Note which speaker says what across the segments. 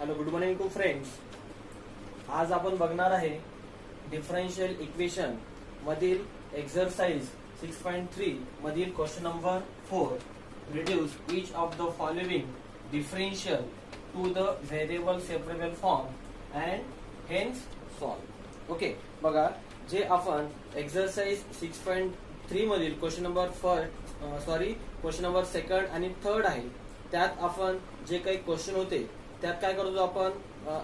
Speaker 1: Hello, good morning to friends. आज आपण बघणार आहे डिफरन्शियल इक्वेशन मधील एक्सरसाइज 6.3 मधील question number 4. Reduce each of the following differential to the variable separable form and hence solve. Okay, बघा, जे आपण एक्सरसाइज 6.3 मधील क्वेश्चन नंबर क्वेश्चन नंबर 2 आणि 3 आहे, त्यात आपण जे काही क्वेश्चन होते त्यात काय करत होतो आपण,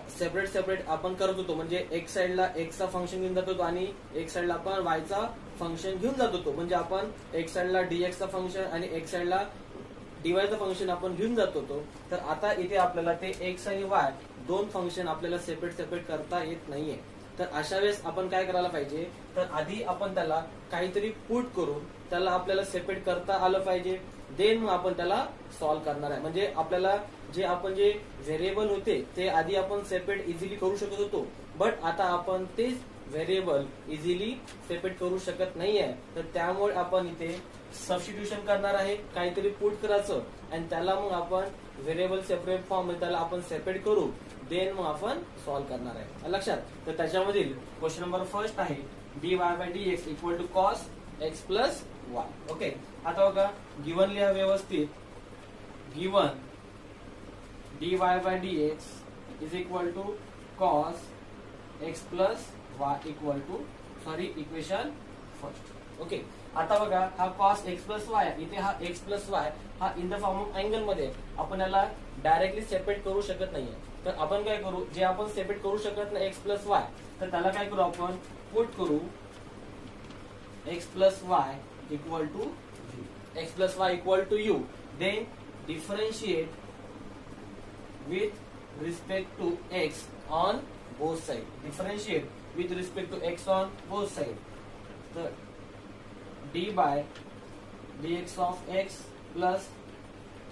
Speaker 1: सेपरेट आपण करत होतो. म्हणजे एक साइडला एक्सचा फंक्शन घेऊन जात होतो आणि एक साइडला आपण वायचा फंक्शन घेऊन जात होतो. म्हणजे आपण एक साइडला डीएक्सचा फंक्शन आणि एक साइडला डीवायचं फंक्शन आपण घेऊन जात होतो. तर आता इथे आपल्याला ते एक्स आणि वाय दोन फंक्शन आपल्याला सेपरेट करता येत नाहीये. तर अशा वेळेस आपण काय करायला पाहिजे, तर आधी आपण त्याला काहीतरी पुट करून त्याला आपल्याला सेपरेट करता आलं पाहिजे. देन मग आपण त्याला सॉल्व्ह करणार आहे. म्हणजे आपल्याला जे व्हेरिएबल होते ते आधी आपण सेपरेट इझिली करू शकत होतो, बट आता आपण तेच व्हेरिएबल इझिली सेपरेट करू शकत नाहीये. तर त्यामुळे आपण इथे सबस्टिट्यूशन करणार आहे, काहीतरी पुट करायचं आणि त्याला मग आपण व्हेरिएबल सेपरेट फॉर्म त्याला आपण सेपरेट करू, देन मग आपण सॉल्व्ह करणार आहे. लक्षात. तर त्याच्यामधील क्वेश्चन नंबर 1 आहे dy by dx equal to cos x plus y. Okay, आता बघा, गिवन लिहा व्यवस्थित. Given dy by dx is equal to cos x plus y equal to equation first. Okay, आता बघा, हा कॉस एक्स प्लस वाय, इथे हा x plus y हा in the form of angle मध्ये आपण याला डायरेक्टली सेपरेट करू शकत नाहीये. तर आपण काय करू, जे आपण सेपरेट करू शकत नाही एक्स प्लस वाय, तर त्याला काय करू, आपण पुट करू x plus y equal to u. Then differentiate with respect to x on both side. Differentiate with respect to x on both side. तर d by dx of x plus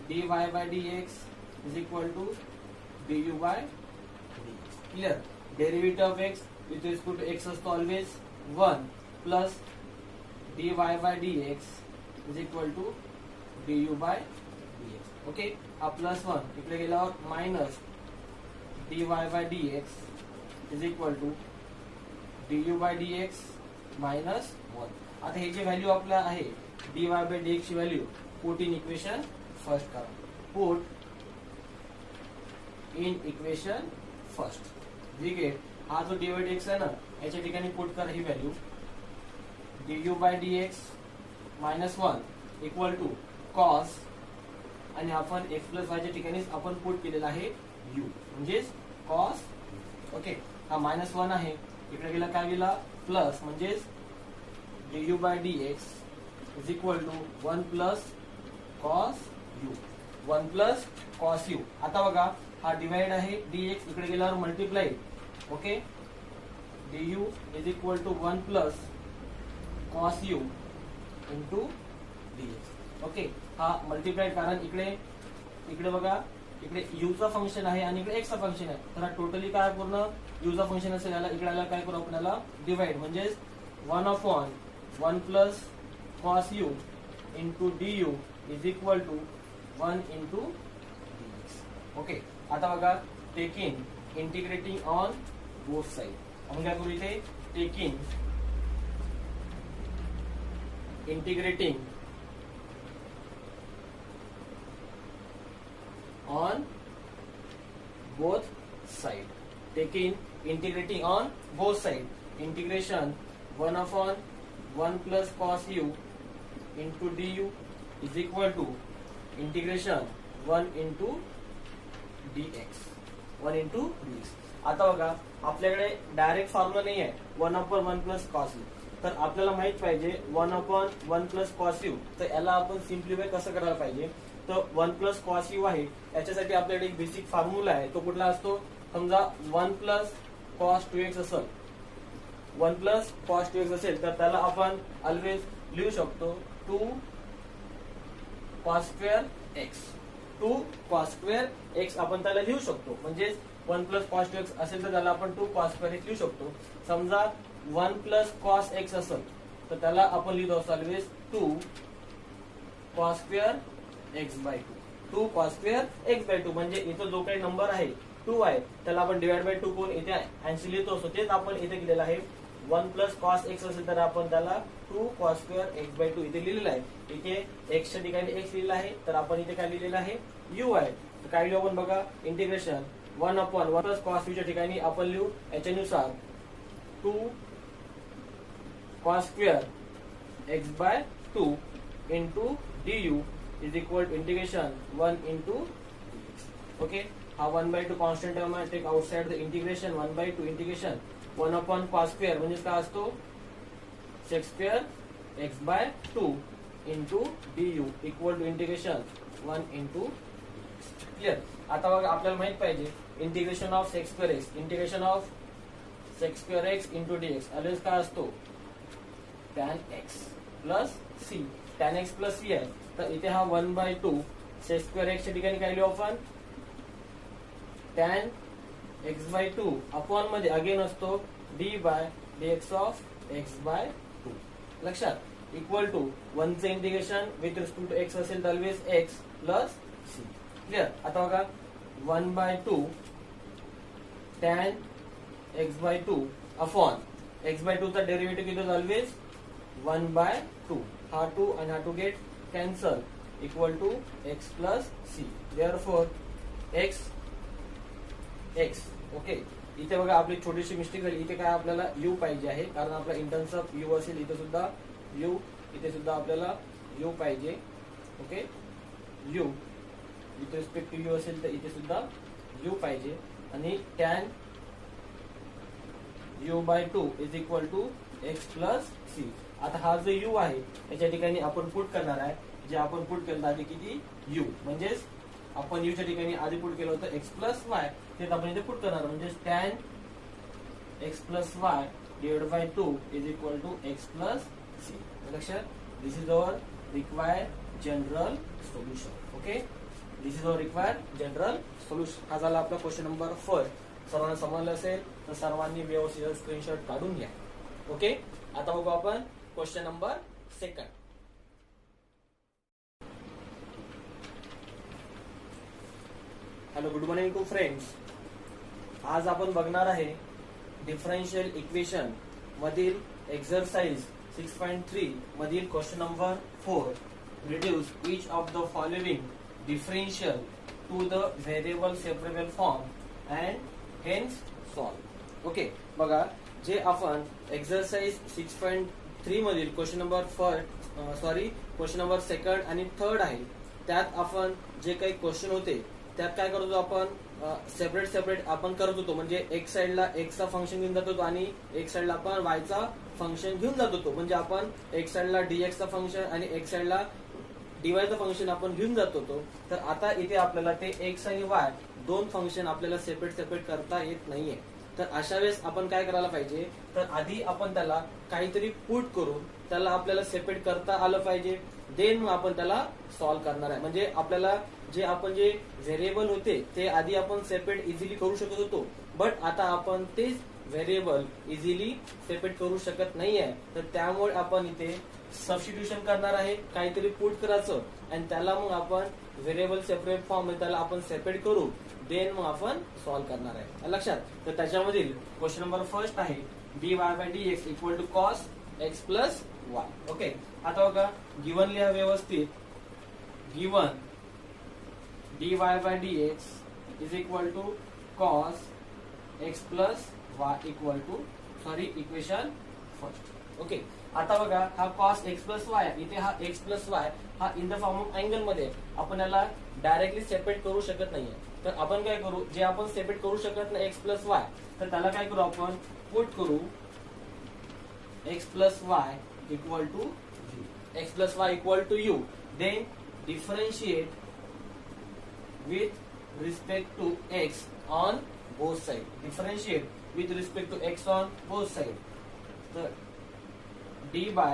Speaker 1: dy by dx is equal to du by dx. Clear? Derivative of x with respect to x is always 1 plus dy by dx is equal to du by dx. Okay, हा plus 1 इकडे गेल्यावर minus dy by dx is equal to du by dx minus 1. आता हे जे value आपल्या आहे dy by dx ची value put in equation first करा. Put in equation first. ठीक आहे, हा जो dy by dx आहे ना, याच्या ठिकाणी पुट करा ही value du by dx minus 1 equal to cos, आणि आपण एक्स प्लस वायच्या ठिकाणी आपण पुट केलेला आहे u, म्हणजेच कॉस. ओके, हा मायनस 1 आहे, इकडे गेला काय गेला प्लस, म्हणजेच du by dx is equal to 1 plus cos u. 1 plus cos u. आता बघा, हा डिवाइड आहे dx, इकडे गेल्यावर multiply. Okay, du is equal to 1 plus cos u into dx. Okay, हा मल्टिप्लाय, कारण इकडे बघा, इकडे यूचा फंक्शन आहे आणि इकडे एक्सचा फंक्शन आहे. तर हा टोटली काय पूर्ण यूचा फंक्शन असेल, याला इकडे काय करू आपण, याला डिवाइड, म्हणजेच 1 plus cos u into du is equal to 1 into dx. Okay, आता बघा, taking integrating on both side. आपण काय करू इथे, taking integrating on both side. Taking integrating on both side. Integration 1 plus cos u into du is equal to integration 1 into dx. आता बघा, आपल्याकडे direct formula नाही आहे 1/1 प्लस कॉस यू. तर आपल्याला माहित पाहिजे 1/1 प्लस कॉस यू. तर याला आपण सिम्प्लिफाय कसं करायला पाहिजे, तर 1 प्लस कॉस यू आहे, याच्यासाठी आपल्याकडे एक बेसिक फॉर्म्युला आहे. तो कुठला असतो, समजा 1 प्लस कॉस 2x असेल, 1 प्लस कॉस 2x असेल, तर त्याला आपण ऑलवेज लिहू शकतो 2 cos square x. 2 cos square x आपण त्याला लिहू शकतो. म्हणजे 1 प्लस कॉस 2x असेल तर त्याला आपण 2 कॉस स्क्वेअर एक्स लिहू शकतो. समजा 1 प्लस कॉस एक्स असेल तर त्याला आपण लिहितो always 2 cos square x by 2. 2 cos square x by 2 म्हणजे इथं जो काही नंबर आहे 2 आहे त्याला आपण डिवाइड बाय 2 करून इथे 80 लिहितो असतो, तेच आपण इथे केलेलं आहे. 1 प्लस कॉस एक्स असेल तर आपण त्याला 2 कॉस स्क्वेअर एक्स बाय 2 इथे लिहिलेलं आहे. इथे एक्सच्या ठिकाणी एक्स लिहिलेला आहे, तर आपण इथे काय लिहिलेलं आहे, यू आहे. तर काय लिहू आपण बघा, इंटिग्रेशन 1/1 प्लस कॉस यूच्या ठिकाणी आपण लिहू याच्यानुसार 2 cos square x by 2 into du is equal integration 1 into dx. Okay, हा 1/2 कॉन्स्टंट टर्म आहे, take outside the integration 1/2 integration 1 cos square म्हणजे काय असतो, sec square x by 2 into du equal to integration 1 into. Clear. आता बघा आपल्याला माहित पाहिजे integration of sec square x, integration of sec square x into dx always काय असतो, tan x plus c. tan x plus c आहे, तर इथे हा 1/2 सेक स्क्वेअर एक्स च्या ठिकाणी काय लिहू आपण, tan x बाय 2 अपॉन मध्ये अगेन असतो d by dx of x by 2. लक्षात, इक्वल टू 1 चे integration with respect to x असेल तर always x plus c. Clear. आता बघा 1/2 tan x by 2 upon x by 2 चा डेरिव्हेटिव्ह किती ऑलवेज 1/2. हा 2 आणि हा 2 get cancel equal to x plus c. Therefore x. Okay, इथे बघा आपली छोटीशी मिस्टेक झाली, इथे काय आपल्याला u पाहिजे आहे, कारण आपला इन टर्म्स ऑफ u असेल, इथे सुद्धा u, इथे सुद्धा आपल्याला u पाहिजे. Okay, u with respect to u असेल तर इथे सुद्धा u पाहिजे, आणि tan u by 2 is equal to x plus c. आता हा जो u आहे याच्या ठिकाणी आपण पुट करणार आहे, जे आपण पुट केलं आधी किती u, म्हणजेच आपण u च्या ठिकाणी आधी पुट केलं होतं x प्लस वाय, तेच आपण इथे पुट करणार, म्हणजे tan x plus y divide by 2 is equal to x plus c. लक्षात, this is our required general solution. Okay, this is our required general solution. हा झाला आपला क्वेश्चन नंबर 4. सर्वांना समजलं असेल तर सर्वांनी व्यवस्थित स्क्रीनशॉट काढून घ्या. ओके, आता बघू आपण question number 2. Hello, good morning to friends. आज आपण बघणार आहे डिफरन्शियल इक्वेशन मधील एक्सरसाइज 6.3 मधील question number 4. Reduce each of the following differential to the variable separable form and hence solve. Okay, बघा जे आपण एक्सरसाइज 6.3 मधील क्वेश्चन नंबर क्वेश्चन नंबर 2 आणि 3 आहे, त्यात आपण जे काही क्वेश्चन होते त्यात काय करत होतो आपण, सेपरेट आपण करत होतो, म्हणजे एक साइडला एक्सचा फंक्शन घेऊन जात होतो आणि एक साइडला आपण वायचा फंक्शन घेऊन जात होतो, म्हणजे आपण एक साइडला डीएक्सचा फंक्शन आणि एक साइडला डीवायचं फंक्शन आपण घेऊन जात होतो. तर आता इथे आपल्याला ते एक्स आणि वाय दोन फंक्शन आपल्याला सेपरेट करता येत नाहीये. तर अशा वेळेस आपण काय करायला पाहिजे, तर आधी आपण त्याला काहीतरी पुट करून त्याला आपल्याला सेपरेट करता आलं पाहिजे, देन मग आपण त्याला सॉल्व्ह करणार आहे. म्हणजे आपल्याला जे व्हेरिएबल होते ते आधी आपण सेपरेट इझिली करू शकत होतो, बट आता आपण तेच व्हेरिएबल इझिली सेपरेट करू शकत नाहीये. तर त्यामुळे आपण इथे सबस्टिट्यूशन करणार आहे, काहीतरी पुट करायचं आणि त्याला मग आपण व्हेरिएबल सेपरेट फॉर्म मध्ये त्याला आपण सेपरेट करू, देन मग आपण सॉल्व्ह करणार आहे. लक्षात, तर त्याच्यामधील क्वेश्चन नंबर 1 आहे dy by dx equal to cos x plus y. Okay, आता बघा गिवन लिहा व्यवस्थित. Given dy by dx is equal to cos x plus y equal to equation first. Okay, आता बघा हा कॉस एक्स प्लस वाय, इथे हा x plus y हा in the form of angle मध्ये आपण याला डायरेक्टली सेपरेट करू शकत नाहीये. तर आपण काय करू, जे आपण सेपरेट करू शकत नाही एक्स प्लस वाय, तर त्याला काय करू आपण पुट करू x plus y equal to u, then differentiate with respect to x on both side. Differentiate with respect to x on both side. तर dy by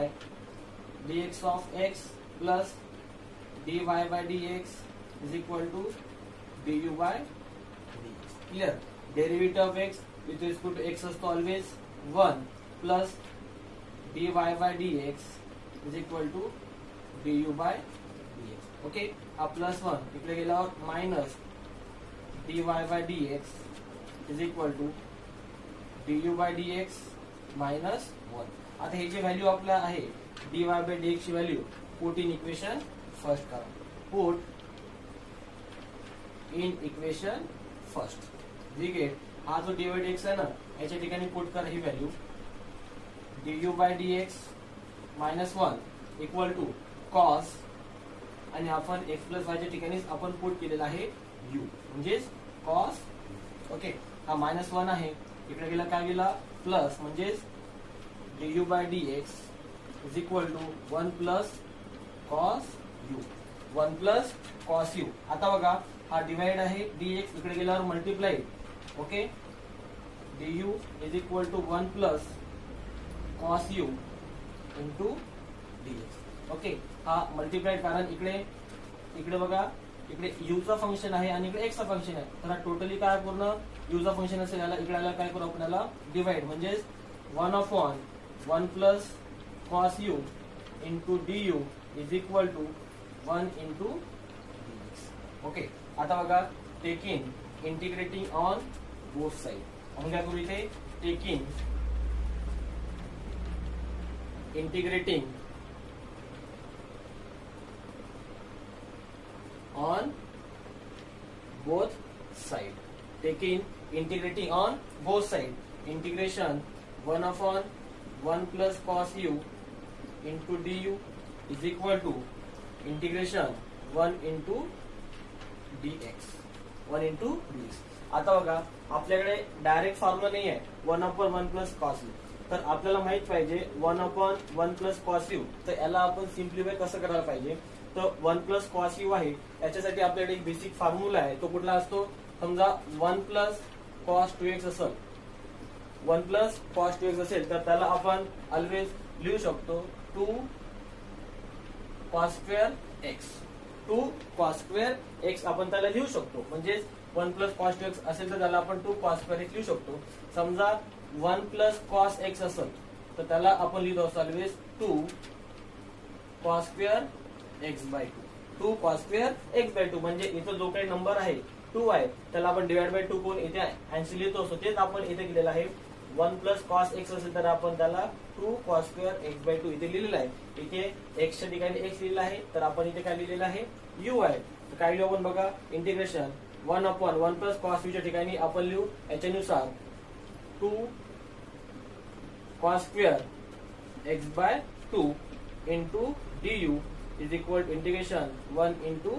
Speaker 1: dx of x plus dy by dx is equal to du by dx. Clear? Derivative of x with respect to x असतो always 1 plus dy by dx is equal to du by dx. Okay, हा plus 1 इकडे गेल्यावर minus dy by dx is equal to du by dx minus 1. आता हे जे value आपला आहे dy by dx ची value put in equation first करा. Put in equation first. We get हा जो dy by dx आहे ना याच्या ठिकाणी पुट करा ही value du by dx minus 1 equal to cos आणि आपण x प्लस y च्या ठिकाणी आपण पुट केलेला आहे u म्हणजेच कॉस. ओके, हा मायनस 1 आहे इकडे गेला काय गेला प्लस म्हणजेच du by dx is equal to 1 plus cos u. 1 plus cos u. आता बघा हा डिवाइड आहे dx इकडे गेल्यावर multiply. Okay, du is equal to 1 plus cos u into dx. Okay, हा मल्टिप्लाय कारण इकडे बघा इकडे u चा फंक्शन आहे आणि इकडे x चा फंक्शन आहे तर हा टोटली काय पूर्ण u चा फंक्शन असेल याला इकडे आला काय करू आपल्याला डिवाइड म्हणजेच 1/1 plus cos u into du is equal to 1 into dx. Okay, आता बघा taking integrating on both side. आपण काय करू इथे taking integrating on both side. Taking integrating on both side. Integration 1/1 plus cos u into du is equal to integration 1 into dx. 1 into dx. आता बघा आपल्याकडे direct formula नाही आहे 1/1 plus cos u. तर आपल्याला माहित पाहिजे 1/1 plus cos u. तर याला आपण सिम्प्लिफाय कसं करायला पाहिजे तर 1 प्लस कॉस यू आहे याच्यासाठी आपल्याकडे एक बेसिक फॉर्म्युला आहे. तो कुठला असतो समजा 1 प्लस कॉस 2x असेल 1 प्लस कॉस 2x असेल तर त्याला आपण ऑलवेज लिहू शकतो 2 cos square x. 2 cos square x आपण त्याला लिहू शकतो म्हणजेच 1 प्लस कॉस 2x असेल तर त्याला आपण 2 कॉस स्क्वेअर एक्स लिहू शकतो. समजा 1 प्लस कॉस एक्स असेल तर त्याला आपण लिहितो असतो always 2 cos square x by 2 cos square x by 2 म्हणजे इथं जो काही नंबर आहे 2 आहे त्याला आपण डिवाइड बाय 2 करून इथे अँसी लिहितो असतो तेच आपण इथे केलेलं आहे. 1 प्लस कॉस एक्स असेल तर आपण त्याला 2 कॉस स्क्वेअर एक्स बाय 2 इथे लिहिलेलं आहे. इथे एक्सच्या ठिकाणी एक्स लिहिलेला आहे तर आपण इथे काय लिहिलेलं आहे यू आहे. तर काय लिहू आपण बघा इंटिग्रेशन 1/1 प्लस कॉस यू च्या ठिकाणी आपण लिहू याच्यानुसार 2 cos square x by 2 into du is equal to integration 1 into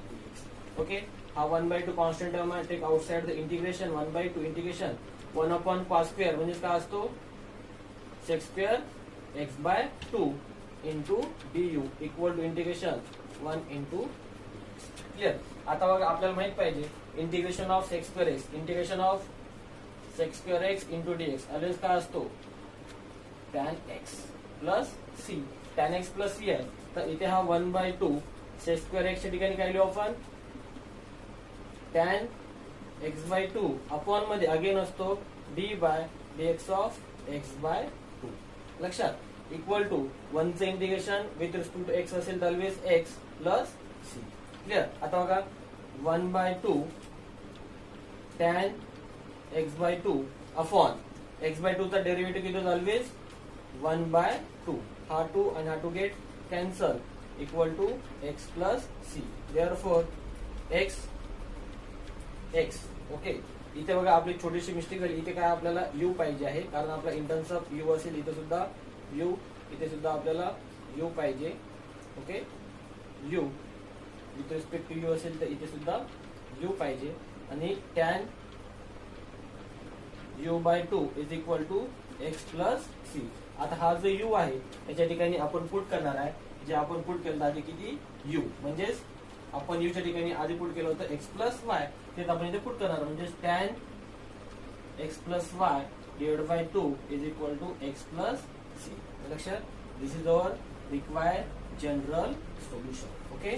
Speaker 1: dx. Okay, हा 1/2 constant term आहे take outside the integration 1/2 integration 1/cos square म्हणजे काय असतो sec square x by 2 into du equal to integration 1 into dx. Clear. आता बघा आपल्याला माहित पाहिजे integration of sec square x integration of sec square x into dx always काय असतो tan x plus c. tan x plus c आहे तर इथे हा 1/2 sec square x च्या ठिकाणी काय लिहू आपण tan x by 2 अपॉन मध्ये अगेन असतो d by dx of x by 2. लक्षात इक्वल टू 1 चे integration with respect to x असेल तर always x plus c. Clear. आता बघा 1/2 tan x by 2 upon x by 2 चा डेरिव्हेटिव्ह किती ऑलवेज 1/2. हा 2 आणि हा 2 get cancel equal to x plus c. Therefore x. Okay, इथे बघा आपली छोटीशी मिस्टेक झाली. इथे काय आपल्याला u पाहिजे आहे कारण आपला इन टर्म्स ऑफ u असेल इथे सुद्धा u इथे सुद्धा आपल्याला u पाहिजे. Okay, u with respect to u असेल तर इथे सुद्धा u पाहिजे आणि tan u by 2 is equal to x plus c. आता हा जो u आहे याच्या ठिकाणी आपण पुट करणार आहे जे आपण पुट केलं आधी किती u म्हणजेच आपण u च्या ठिकाणी आधी पुट केलं होतं x प्लस वाय तेच आपण इथे पुट करणार म्हणजे tan x plus y divide by 2 is equal to x plus c. लक्षात this is our required general solution. Okay,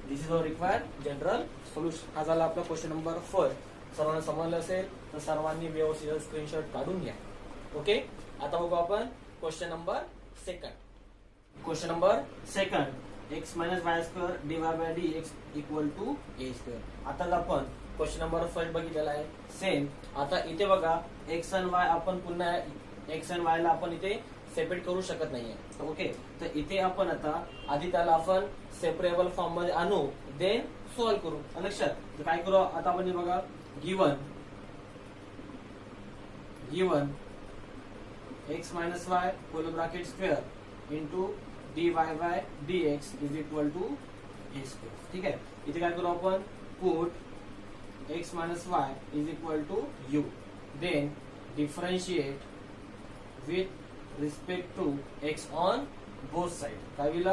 Speaker 1: this is our required general solution. हा झाला आपला क्वेश्चन नंबर 4. सर्वांना समजलं असेल तर सर्वांनी व्यवस्थित स्क्रीनशॉट काढून घ्या. ओके, आता बघू आपण question number 2. Question number 2 x minus y square divided by dx equal to a square. आता आपण क्वेश्चन नंबर 5 बघितलेला आहे. सेम आता इथे बघा एक्स आणि वाय आपण पुन्हा एक्स आणि वाय ला आपण इथे सेपरेट करू शकत नाहीये. ओके, तर इथे आपण आता आधी त्याला आपण सेपरेबल फॉर्म मध्ये आणू, देन सॉल्व्ह करू. लक्षात, तर काय करू आता आपण हे बघा, given x minus y whole bracket square into dy by dx is equal to a square. ठीक आहे, इथे काय करू आपण, put x minus y is equal to u, then differentiate with respect to x on both sides. काय होईल,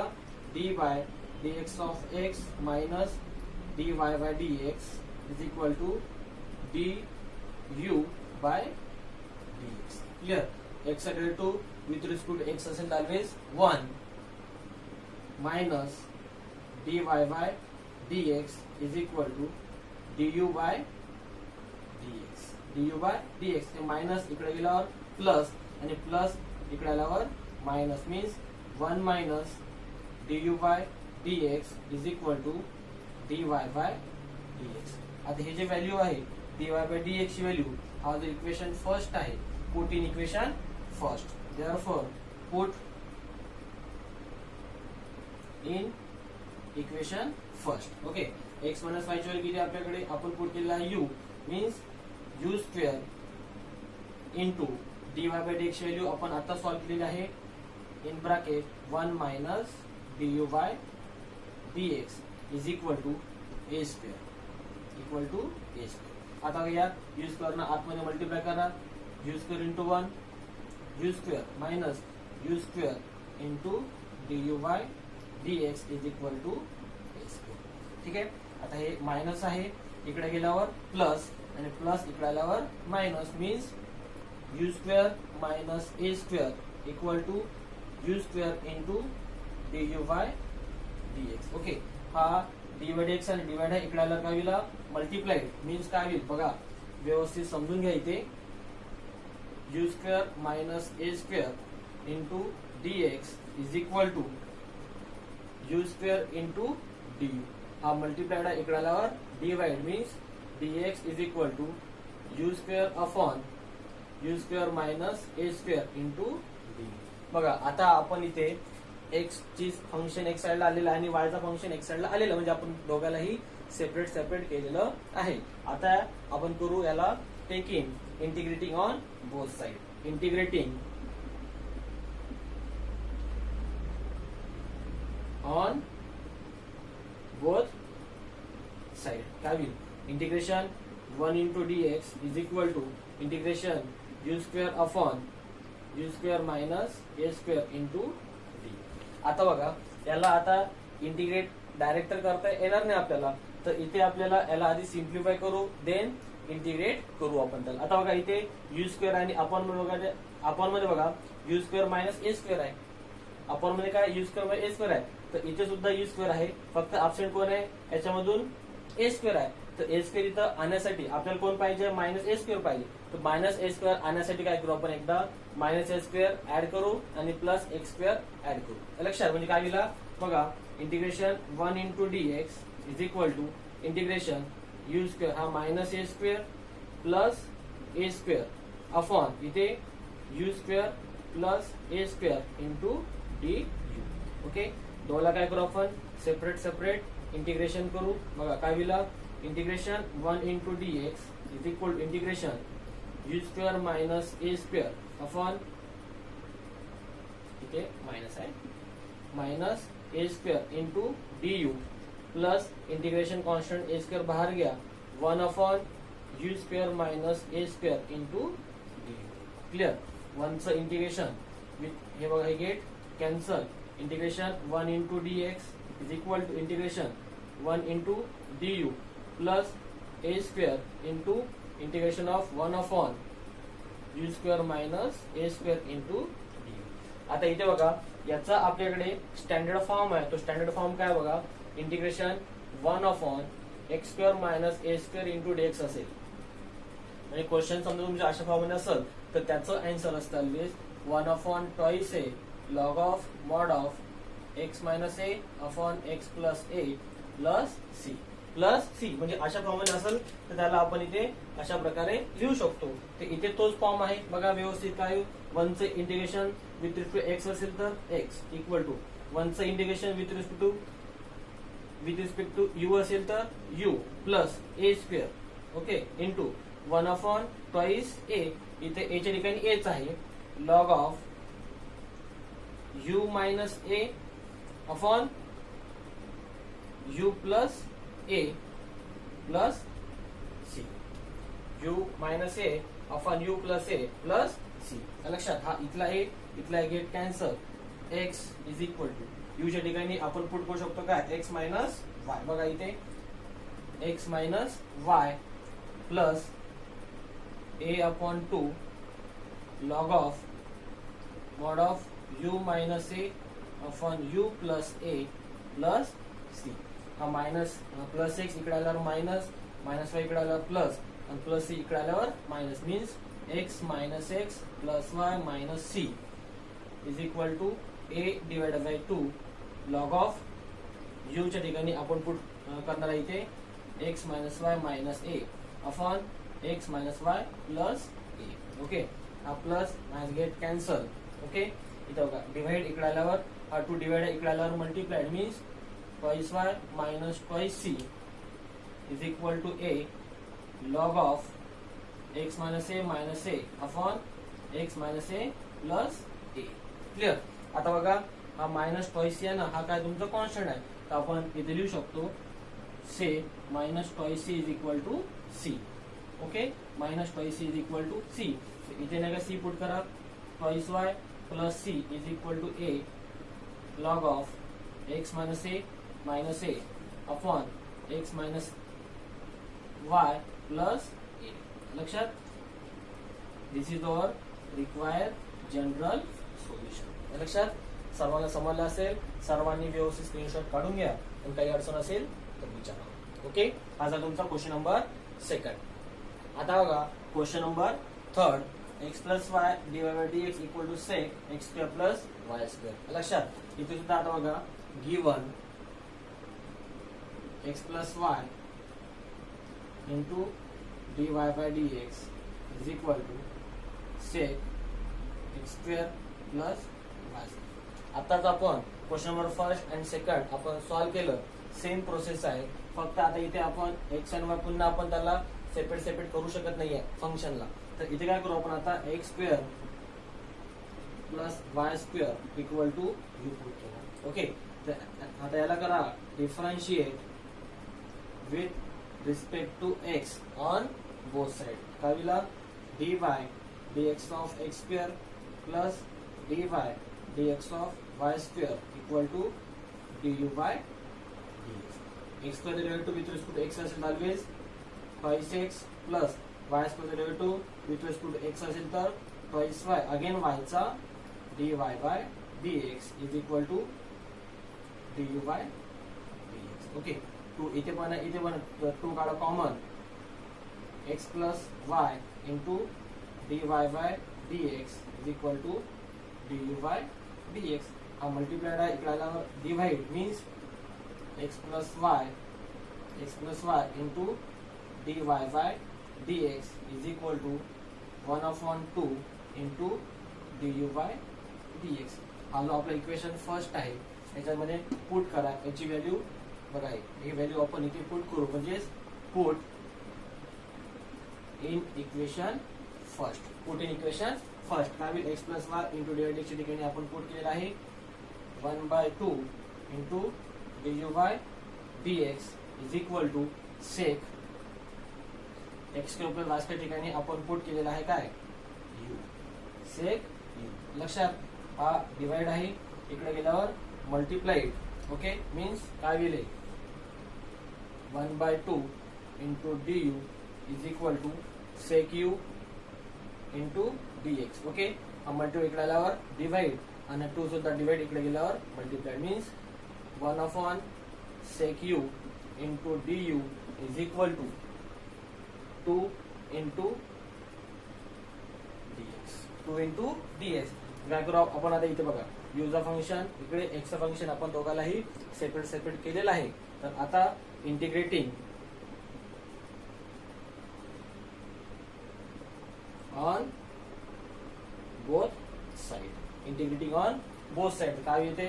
Speaker 1: d by dx of x minus dy by dx is equal to du by dx. Clear? x equal to with respect to x असेल always 1 minus dy by dx is equal to du by dx. du by dx हे minus इकडे गेल्यावर plus आणि plus इकडे आल्यावर minus, means 1 minus du by dx is equal to dy by dx. आता हे जे व्हॅल्यू आहे dy by dx ची व्हॅल्यू, हा जो इक्वेशन फर्स्ट आहे, put in equation first. Therefore, put in equation first. Okay. x minus y ची value किती आपल्याकडे, आपण पुट केलेला आहे u, means u square into dy by dx ची व्हॅल्यू आपण आता सॉल्व्ह केलेली आहे, in bracket 1 minus du by dx is equal to a square. आता या u स्क्वेअर ना आतमध्ये मल्टिप्लाय करा, u square into 1 u square minus u square into du by dx is equal to a square. ठीक आहे, आता हे minus आहे, इकडे गेल्यावर प्लस आणि प्लस इकडे आल्यावर minus, means u square minus a square equal to u square into du by dx. Okay, हा dy by dx आणि डिवाइड आहे, इकडे आल्यावर काय होईल, मल्टिप्लाइड, मीन्स काय होईल बघा, व्यवस्थित समजून घ्या. इथे u square minus a square into dx is equal to u square into du, हा मल्टिप्लाइड आहे, इकडे आल्यावर divide, means dx is equal to u square upon u square minus a square into du. बघा आता आपण इथे x ची function एक साइडला आलेलं आहे आणि y चा फंक्शन एक साइडला आलेलं, म्हणजे आपण दोघांनाही सेपरेट केलेलं आहे. आता आपण करू याला taking integrating on both sides. Integrating on both sides. काय होईल, integration 1 into dx is equal to integration u square upon u square minus a square into d. आता बघा याला आता इंटिग्रेट डायरेक्ट तर करता येणार नाही आपल्याला, तर इथे आपल्याला याला आधी सिम्प्लिफाय करू, देन इंटिग्रेट करू आपण त्याला. आता बघा इथे u स्क्वेअर आणि अपॉन मध्ये बघा u square minus a square आहे, अपॉन मध्ये काय u square by a square आहे, तर इथे सुद्धा u स्क्वेअर आहे, फक्त ऍब्सेंट कोण आहे याच्यामधून a स्क्वेअर आहे. तर a स्क्वेअर इथं आणण्यासाठी आपल्याला कोण पाहिजे, मायनस a स्क्वेअर पाहिजे. तर मायनस a स्क्वेअर आणण्यासाठी काय करू आपण, एकदा मायनस a स्क्वेअर ऍड करू आणि प्लस x स्क्वेअर ऍड करू. लक्षात, म्हणजे काय दिला बघा, integration 1 into dx is equal to integration u square, हा minus a square plus a square upon इथे u square plus a square into du. Okay, दोघाला काय करू आपण, सेपरेट इंटिग्रेशन करू. बघा काय होईल, integration 1 into dx is equal to integration u square minus a square upon इथे मायनस आहे, minus a square into du plus integration constant a square बाहेर गया, 1 upon u square minus a square into du. Clear, 1 चं integration with हे बघा हे get cancel, integration 1 into dx is equal to integration 1 into du plus a square into integration of 1 upon u square minus a square into du. आता इथे बघा याचा आपल्याकडे standard form आहे, तो स्टँडर्ड फॉर्म काय बघा, integration 1 upon x square minus a square into dx असेल. म्हणजे क्वेश्चन समजा तुमच्या अशा फॉर्ममध्ये असेल तर त्याचं आन्सर असतं always 1 upon twice a log of mod of x minus a upon x plus a plus c plus c, म्हणजे अशा फॉर्ममध्ये असेल तर त्याला आपण इथे अशा प्रकारे लिहू शकतो. तर इथे तोच फॉर्म आहे बघा व्यवस्थित. काय 1चं integration with respect to x असेल तर एक्स इक्वल टू 1चं integration with respect to u असेल तर u plus a square, okay, into 1 twice a, इथे ए च्या ठिकाणी एच आहे, log of u minus A upon u plus a plus c, u minus A upon u plus a plus c. लक्षात, हा इथला a इथला get cancel. X is equal to you च्या ठिकाणी आपण पुट करू शकतो काय, एक्स मायनस वाय. बघा इथे x minus Y plus a upon 2 log of mod of u minus A upon u plus a plus c. हा मायनस प्लस एक्स इकडे आल्यावर मायनस, मायनस वाय इकडे आल्यावर प्लस, आणि प्लस सी इकडे आल्यावर minus, means x minus x plus y minus c is equal to a divided by 2 log of u च्या ठिकाणी आपण पुट करणार आहे इथे x minus Y minus A upon x minus Y plus a. Okay, हा plus minus get cancel. Okay, इथं बघा divide इकडे आल्यावर हा 2 डिवाइड इकडे आल्यावर multiplied, means twice y minus twice C is equal to A log of x minus A upon x minus a plus a. Clear. आता बघा हा मायनस ट्वाइस सी आहे ना, हा काय तुमचा कॉन्स्टंट आहे, तर आपण इथे लिहू शकतो say minus twice C is equal to C. Okay, minus twice C is equal to C. इथे नाही का सी पुट करा, twice Y plus C is equal to A log of x minus A upon x minus Y plus A. लक्षात, this is our required general solution. लक्षात, सर्वांना समजलं असेल, सर्वांनी व्यवस्थित स्क्रीनशॉट काढून घ्या, आणि काही अडचण असेल तर विचारा. ओके, हा झाला तुमचा क्वेश्चन नंबर 2. आता बघा question number 3, x plus y divide by D x equal to sec x square plus Y square. लक्षात, इथे सुद्धा आता बघा given x plus Y into D Y by D x is equal to sec x square plus y. आताच आपण question number 1 आणि 2 आपण solve केलं, सेम प्रोसेस आहे, फक्त आता इथे आपण एक्स आणि वाय पुन्हा आपण त्याला सेपरेट करू शकत नाहीये फंक्शनला. तर इथे काय करू आपण आता, X square plus Y square equal to U put केला. ओके, तर आता याला करा differentiate with respect to x on both side. काय दिला, D Y D X of X square plus D Y D X of Y square equal to D you by D X. X square derivative with respect to x असेल always twice X plus Y square derivative with respect to x असेल तर twice Y, again वायचा D Y by D x is equal to D you by D x. Okay, इथे पण 2 काढा common, X plus Y into D Y by D x is equal to D you by D X. हा multiplied आहे, इकडे आल्यावर divide, means X plus Y into D Y by D x is equal to 1/2 into D you by D X. हा जो आपला equation first आहे याच्यामध्ये put करा, याची व्हॅल्यू बघा, ही व्हॅल्यू आपण इथे पुट करू, म्हणजे पुट इन इक्वेशन फर्स्ट. काय होईल, x plus Y into D Y D x ठिकाणी आपण पुट केलेला आहे 1/2 into D you by D x is equal to sec x square plus Y square ठिकाणी आपण पुट केलेला आहे काय, यू, सेक यू. लक्षात, हा डिवाइड आहे, इकडे गेल्यावर मल्टिप्लाइड. ओके, मीन्स काय गेले 1/2 into D u is equal to sec u into d x. Okay, हा मल्टिप्लाइड इकडे आल्यावर डिवाइड, आणि 2 सुद्धा डिवाइड इकडे गेल्यावर multiplied, means 1/sec u into D u is equal to 2 into dx. काय करू आपण आता इथे बघा, यूचा फंक्शन इकडे एक्सचं फंक्शन आपण दोघालाही सेपरेट केलेलं आहे. तर आता integrating on both side. Integrating on both side काय येते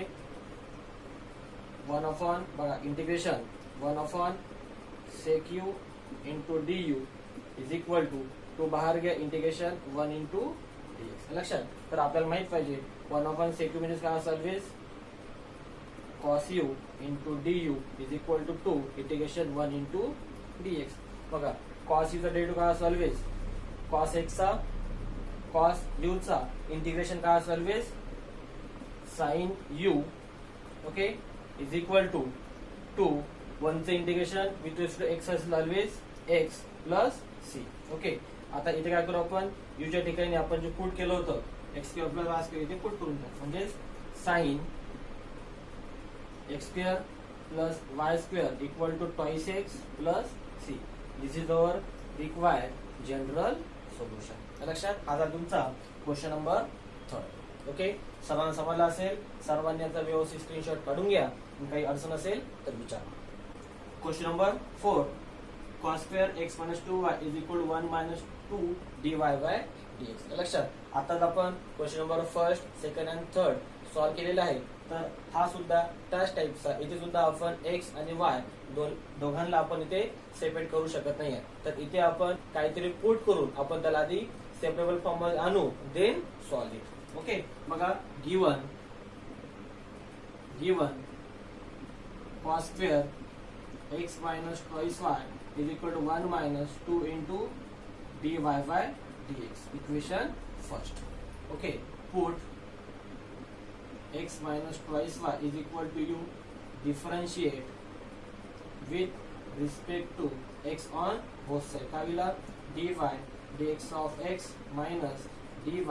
Speaker 1: 1 अपॉन बघा integration 1 upon sec u into D u is equal to बाहेर घ्या इंटिग्रेशन 1 इंटू dx. लक्षात. तर आपल्याला माहित पाहिजे 1 अपॉन sec u म्हणजे काय असेल cos u into D u is equal to 2 integration 1 into dx. बघा cos u चा डेरिव्हेटिव्ह काय असेल ऑलवेज cos x चा cos u चा इंटिग्रेशन काय असेल always sin u okay is equal to 1 चे integration with respect to x असेल always x plus c. Okay आता इथे काय करू आपण u च्या ठिकाणी आपण जे पुट केलं होतं x square plus y square इथे पुट करून टाकू म्हणजे sin x square plus y square equal to twice x plus c. This is our required general solution. लक्षात. आता तुमचा क्वेश्चन नंबर 3. ओके सर्वांना समजला असेल. सर्वांनी याचा व्यवस्थित स्क्रीनशॉट काढून घ्या. काही अडचण असेल तर विचारा. Question number 4 cos square x minus 2y is equal 1 minus 2 dy by dx. लक्षात. आताच आपण question number first second and third solve केलेला आहे. तर हा सुद्धा त्याच टाइपचा इथे सुद्धा आपण x आणि y दोघांना आपण इथे सेपरेट करू शकत नाही. तर इथे आपण काहीतरी पुट करून आपण त्याला आधी सेपरेबल फॉर्म मध्ये आणू देन सॉल्व्ह इट. ओके बघा given cos square x minus twice y is equal to 1 minus 2 into dy by dx. Equation first. Okay put x minus twice y is equal to u differentiate with respect to x on both sides. काय होईल dy dx of x minus dy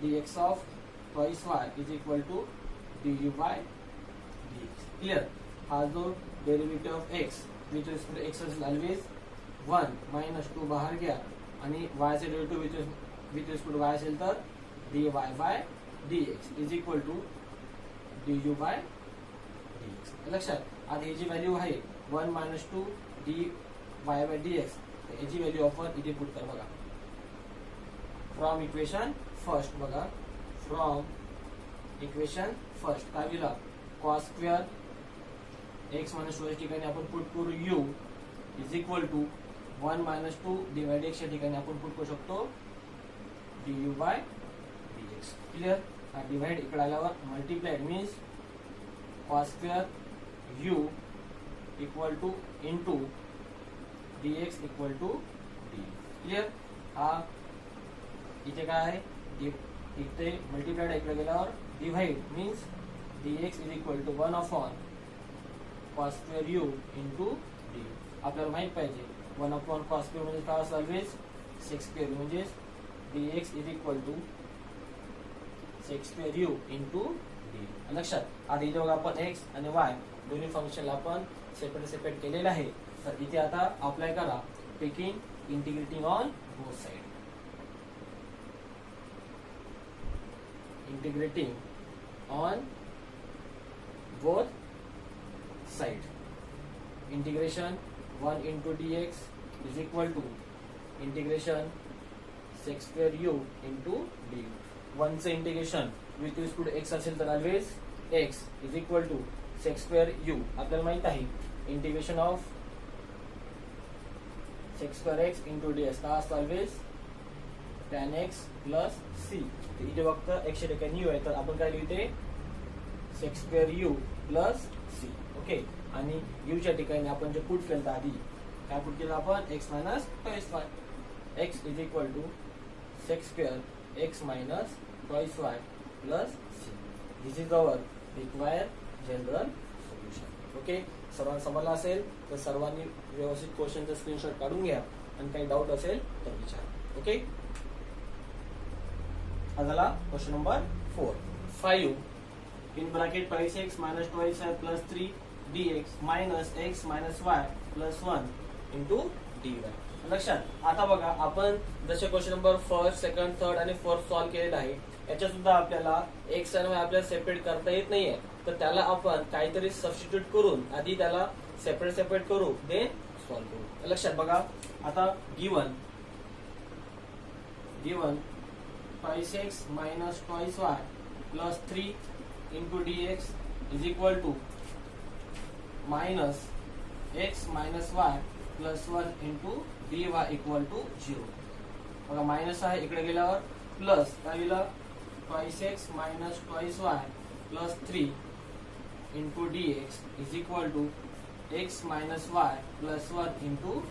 Speaker 1: dx of twice y is equal to du by dx. Clear. हा जो derivative of x with respect to x असेल always 1 minus 2 बाहेर घ्या आणि y चे derivative with respect to y असेल तर dy by dx is equal to du by dx. लक्षात. आता याची व्हॅल्यू आहे 1 मायनस 2 dy बाय dx. याची व्हॅल्यू आपण इथे पुट कर. बघा फ्रॉम इक्वेशन फर्स्ट. बघा फ्रॉम इक्वेशन फर्स्ट काय दिला cos स्क्वेअर x मायनस 2 ठिकाणी आपण पुट करू u is equal to 1 minus 2 divide x च्या ठिकाणी आपण पुट करू शकतो du by dx. Clear. Divide इकडे आल्यावर multiplied means cos square u equal to into dx equal to d. Clear. हा इथे काय आहे इथे मल्टिप्लाइड इकडे गेल्यावर divide means dx is equal to 1 upon cos square u into d. आपल्याला माहित पाहिजे 1 अपॉन cos स्क्वेअर म्हणजे काय असं ऑलवेज sec स्क्वेअर म्हणजे dx is equal to sec square u into d. लक्षात. आता इथे बघा आपण x आणि y दोन्ही फंक्शनला आपण सेपरेट केलेलं आहे. तर इथे आता अप्लाय करा taking integrating on both side. Integrating on both side. Integration 1 into dx is equal to integration sec square u into d. 1 चे integration with respect to x असेल तर always x is equal to sec square u. आपल्याला माहित आहे integration of sec square x into ds का असतं always tan x plus c. इथे फक्त x च्या ठिकाणी u आहे तर आपण काय लिहिते sec square u plus c. Okay आणि u च्या ठिकाणी आपण जे पुट केलं आधी काय पुट केलं आपण x minus twice y. x is equal to sec square x minus twice y plus c. This is our required general solution. Okay सर्वांना समजला असेल तर सर्वांनी व्यवस्थित क्वेश्चनचा स्क्रीनशॉट काढून घ्या आणि काही डाऊट असेल तर विचारा. ओके हा झाला question number 4. 5 in bracket twice x minus twice y plus 3 dx minus x minus y plus 1 into dy. लक्षात. आता बघा आपण जसे question number first second third आणि फोर्थ सॉल्व्ह केलेला आहे याच्या सुद्धा आपल्याला x आणि y आपल्याला सेपरेट करता येत नाहीये. तर त्याला आपण काहीतरी सबस्टिट्यूट करून आधी त्याला सेपरेट करू देन सॉल्व्ह करू. लक्षात. बघा आता given twice x minus twice y plus 3 into dx is equal to minus x minus y plus 1 into dy equal to 0. बघा मायनस आहे इकडे गेल्यावर प्लस काय लिहिलं twice x minus twice y plus 3 into dx is equal to x minus y plus 1 into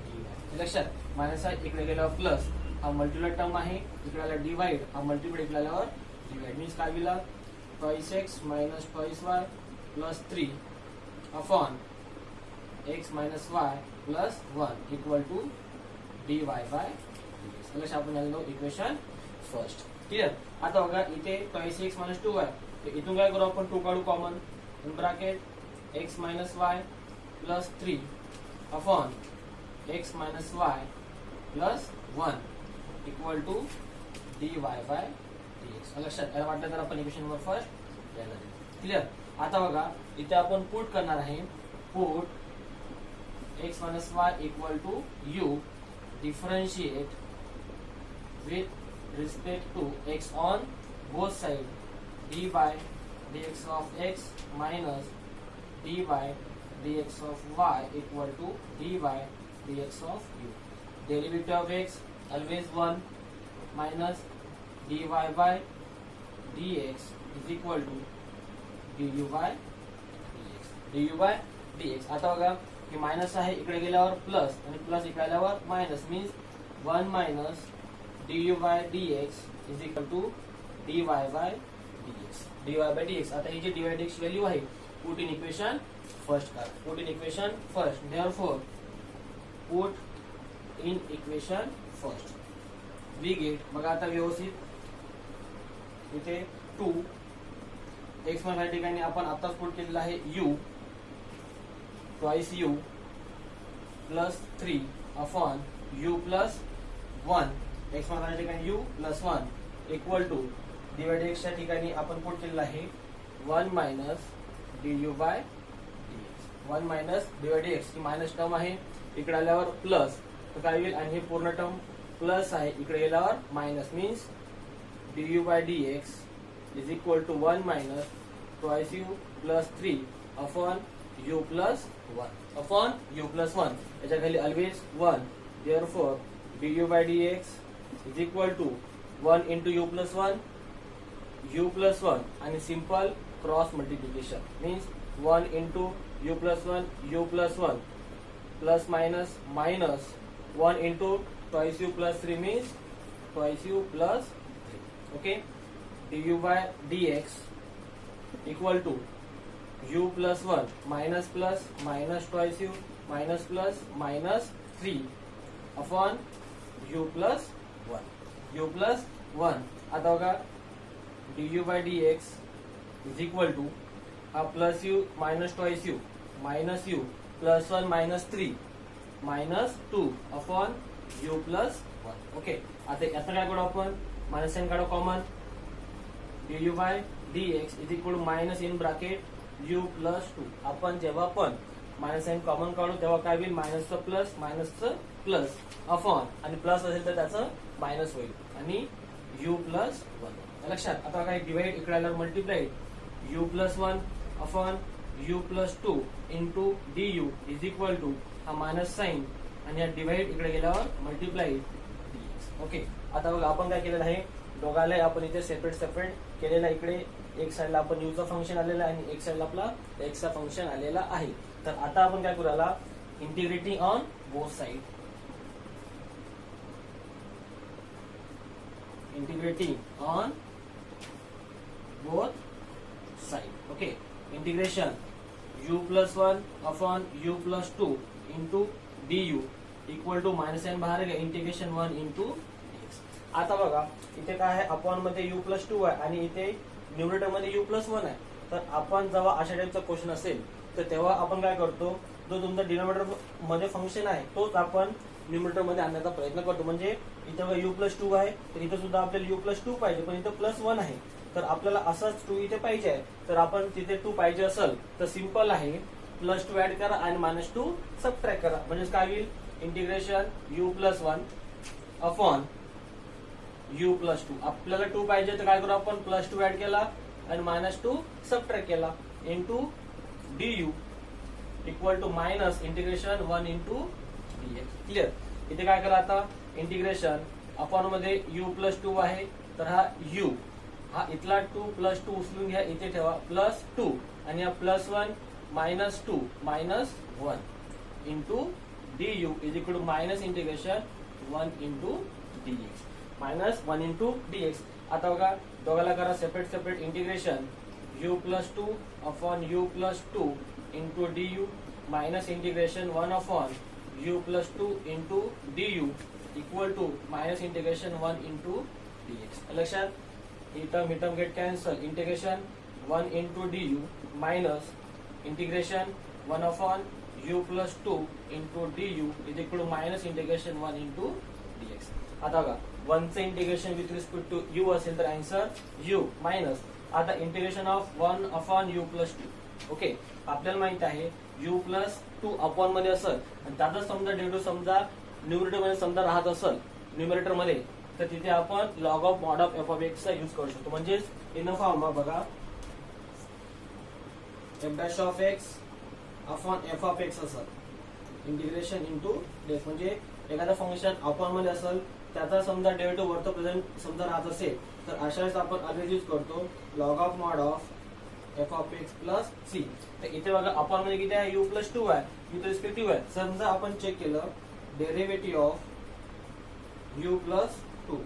Speaker 1: dy. लक्षात minus आहे इकडे गेल्यावर प्लस हा मल्टिप्लाय टर्म आहे इकडे डिवाइड हा मल्टिप्लाय इकडे आल्यावर डिवाइड मीन्स काय लिहिलं twice x minus twice y plus 3 upon x minus y plus 1 equal to dy by dx. लक्षात आपण याला इक्वेशन फर्स्ट. क्लियर. आता बघा इथे twice x minus 2y इथून काय करू आपण 2 काढू common in bracket x minus y plus 3 upon x minus y plus 1 equal to dy by dx. लक्षात याला वाटलं तर आपण इक्वेशन नंबर फर्स्ट यायला देऊ. क्लियर. आता बघा इथे आपण पुट करणार आहे put x minus y equal to u differentiate with respect to x on both sides d by dx of x minus d by dx of y equal to d by dx of u. Derivative of x always 1 minus dy by dx is equal to du by dx. du by dx. आता बघा की minus आहे इकडे गेल्यावर plus आणि plus इकडे आल्यावर minus means 1 minus du by dx is equal to dy by dx. dy by dx. आता ही जी dy by dx व्हॅल्यू आहे पुट इन इक्वेशन फर्स्ट करा. Put in equation first. Therefore put in equation first we get. बघा आता व्यवस्थित इथे 2 x मध्ये ठिकाणी आपण आताच पुट केलेला आहे u twice u plus 3 upon u plus 1 x मध्ये ठिकाणी u plus 1 equal to dy by dx च्या ठिकाणी आपण पुट केलेला आहे 1 minus du by dx. 1 minus du by dx he minus term आहे इकडे आल्यावर प्लस तर काय होईल आणि हे पूर्ण टर्म प्लस आहे इकडे गेल्यावर minus means du by dx is equal to 1 minus twice u plus 3 upon u plus 1 upon u plus 1 याच्या खाली always 1. Therefore du by dx is equal to 1 into u plus 1 u plus 1 आणि simple cross multiplication means 1 into u plus 1 u plus 1 plus minus minus 1 into twice u plus 3 means twice u plus 3. Okay. du by dx equal to u plus 1 minus plus minus twice u minus plus minus 3 upon u plus 1 u plus 1. आता बघा du by dx is equal to plus u minus twice u minus u plus 1 minus 3 minus 2 upon u plus 1. Okay. आता याचा काय करू आपण minus sign काढू common du by dx is equal to minus in bracket u plus 2. आपण जेव्हा पण minus sign common काढू तेव्हा काय होईल मायनसचं प्लस मायनसचं प्लस अपॉन आणि प्लस असेल तर त्याचं मायनस होईल आणि u प्लस 1. लक्षात. आता काय डिवाइड इकडे आल्यावर multiply u plus 1 upon u plus 2 into du is equal to हा मायनस साइन आणि हा डिवाइड इकडे गेल्यावर मल्टिप्लाय dx. ओके. आता बघा आपण काय केलेलं आहे दोघाला आपण इथे सेपरेट सेपरेट केलेला. इकडे एक साइडला आपण u चा फंक्शन आलेला आहे आणि एक साइडला आपला x चा फंक्शन आलेला आहे. तर आता आपण काय करूया integrating on both side. Integrating on both side. Okay. Integration u plus 1 upon u plus 2 into du equal to minus sign बाहेर आहे इंटिग्रेशन 1 into x. आता बघा इथे काय आहे अपॉन मध्ये u plus 2 आहे आणि इथे न्यूमरेटर मध्ये u plus 1 आहे. तर आपण जेव्हा अशा टाइपचा क्वेश्चन असेल तर तेव्हा आपण काय करतो जो तुमचा डिनोमिनेटर मध्ये फंक्शन आहे तोच आपण न्यूमरेटर मध्ये आणण्याचा प्रयत्न करतो. म्हणजे इथे u plus 2 आहे तर इथे सुद्धा आपल्याला u plus 2 पाहिजे पण इथे प्लस 1 आहे तर आपल्याला असाच 2 इथे पाहिजे आहे. तर आपण तिथे 2 पाहिजे असेल तर सिंपल आहे प्लस 2 ऍड करा आणि मायनस 2 सबट्रॅक्ट करा. म्हणजे काय होईल integration u plus 1 upon u plus 2. आपल्याला 2 पाहिजे तर काय करू आपण, प्लस 2 ऍड केला आणि मायनस 2 सबट्रॅक्ट केला into du equal to minus integration 1 into dx. Clear. इथे काय करा आता, इंटिग्रेशन अपॉन मध्ये u प्लस 2 आहे, तर हा u हा इथला 2 प्लस 2 उचलून घ्या, इथे ठेवा प्लस 2 आणि हा plus 1 minus 2 minus 1 into du is equal to minus integration 1 into dx. Minus 1 into dx. आता बघा दोघाला करा separate separate integration u plus 2 upon u plus 2 into du minus integration 1 upon u plus 2 into du equal to minus integration 1 into dx. लक्षात, ही term get cancel, integration 1 into du minus integration 1 upon u plus 2 into du is equal to minus integration 1 into dx. आता बघा 1 चे integration with respect to u असेल तर answer u minus, आता integration of 1 upon u plus 2. Okay, आपल्याला माहित आहे u plus 2 upon मध्ये असेल आणि त्याचा समजा डेरिव्हेटिव्ह समजा न्यूमरेटर मध्ये समजा राहत असेल न्यूमरेटर मध्ये, तर तिथे आपण log of mod of f of x चा यूज करू शकतो. म्हणजेच इन फॉर्म बघा F dash of x upon F of x असेल इंटिग्रेशन इंटू डेस. म्हणजे एखादा फंक्शन अपॉन मध्ये असेल त्याचा समजा डेरिव्हेटिव्ह वरतो प्रेझेंट समजा राहत असेल तर अशा वेळेस आपण ऑलवेज यूज करतो log of mod of f of x plus c. तर इथे बघा अपॉन मध्ये किती आहे, u प्लस 2 आहे, विथ रिस्पेक्ट टू आहे. समजा आपण चेक केलं डेरिव्हेटिव्ह ऑफ u प्लस 2,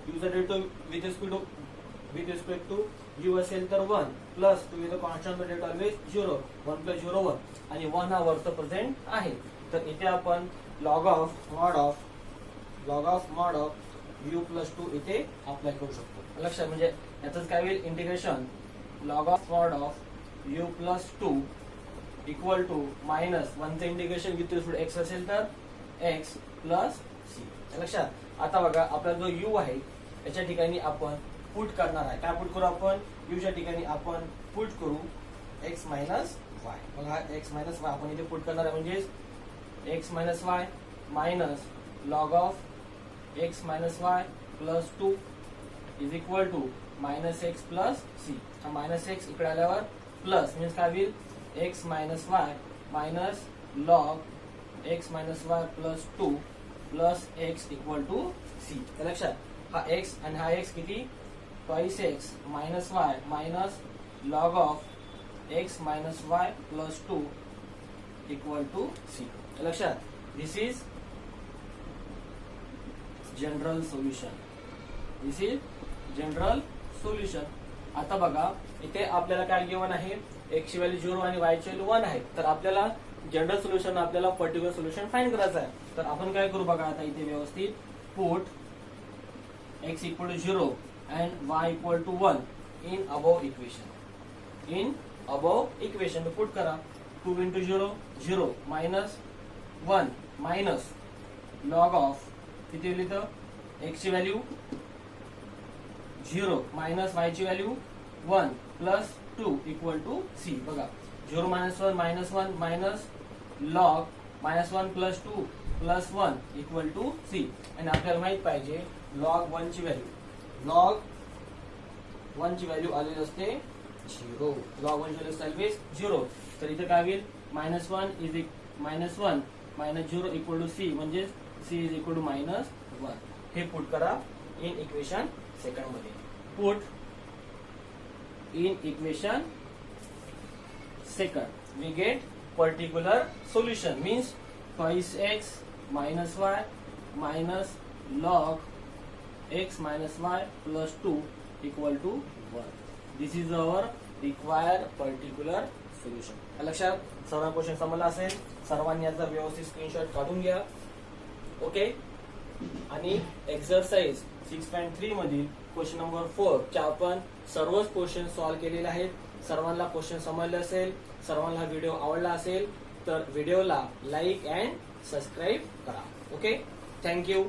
Speaker 1: यूचा derivative with respect to u असेल तर 1 प्लस 2 इथं कॉन्स्टंट डेरिव्हेटिव्ह ऑलवेज 0, 1 प्लस 0 1 आणि 1 हा वरतो प्रेझेंट आहे. तर इथे आपण log of mod of u plus 2 इथे अप्लाय करू शकतो. लक्षात, म्हणजे यातच काय होईल, integration log of mod of u plus 2 equal to minus 1 चे इंटिग्रेशन विथ रिस्पेक्ट एक्स असेल तर x प्लस सी. लक्षात, आता बघा आपला जो u आहे याच्या ठिकाणी आपण पुट करणार आहे. काय पुट करू आपण, u च्या ठिकाणी आपण पुट करू x मायनस वाय. मग हा x मायनस वाय आपण इथे पुट करणार आहे, म्हणजे x minus Y minus log of x minus Y plus 2 is equal to minus x plus c. हा मायनस एक्स इकडे आल्यावर प्लस मीन्स काय होईल, x minus Y minus log x minus Y plus 2 plus x equal to c. लक्षात, हा x आणि हा x किती, twice x minus Y minus log of x minus Y plus 2 equal to c. लक्षात, this is general solution. This is general solution. आता बघा इथे आपल्याला काय गिवन आहे, x ची व्हॅल्यू 0 आणि y ची व्हॅल्यू 1 आहे. तर आपल्याला जनरल सोल्युशन आपल्याला पर्टिक्युलर सोल्युशन फाइंड करायचं आहे. तर आपण काय करू बघा, आता इथे व्यवस्थित put x equal to 0 and y equal to 1 in above equation. Put करा 2 into 0 0 minus 1 minus log of किती लिहितं, x ची व्हॅल्यू 0 मायनस y ची value 1 plus 2 equal to c. बघा 0 minus 1 minus log minus 1 plus 2 plus 1 equal to c. आणि आपल्याला माहित पाहिजे लॉग 1 ची व्हॅल्यू आलेली असते 0. लॉग 1 ची व्हॅल्यू ऑलवेज 0. तर इथे काय होईल, minus 1 is minus 1 minus 0 equal to C, म्हणजे C is equal to minus 1. हे पुट करा इन इक्वेशन सेकंड मध्ये. Put in equation second we get particular solution means twice x minus Y minus log x minus Y plus 2 equal to 1. This is our required particular solution. लक्षात, सर्व question समजला असेल, सर्वांनी याचा व्यवस्थित screenshot काढून घ्या. ओके, आणि एक्सरसाइज 6.3 मधील क्वेश्चन नंबर 4 च्या आपण सर्वच क्वेश्चन सॉल्व्ह केलेले आहेत. सर्वांना क्वेश्चन समजले असेल, सर्वांना व्हिडिओ आवडला असेल तर व्हिडिओला लाईक अँड सबस्क्राईब करा. Okay, thank you.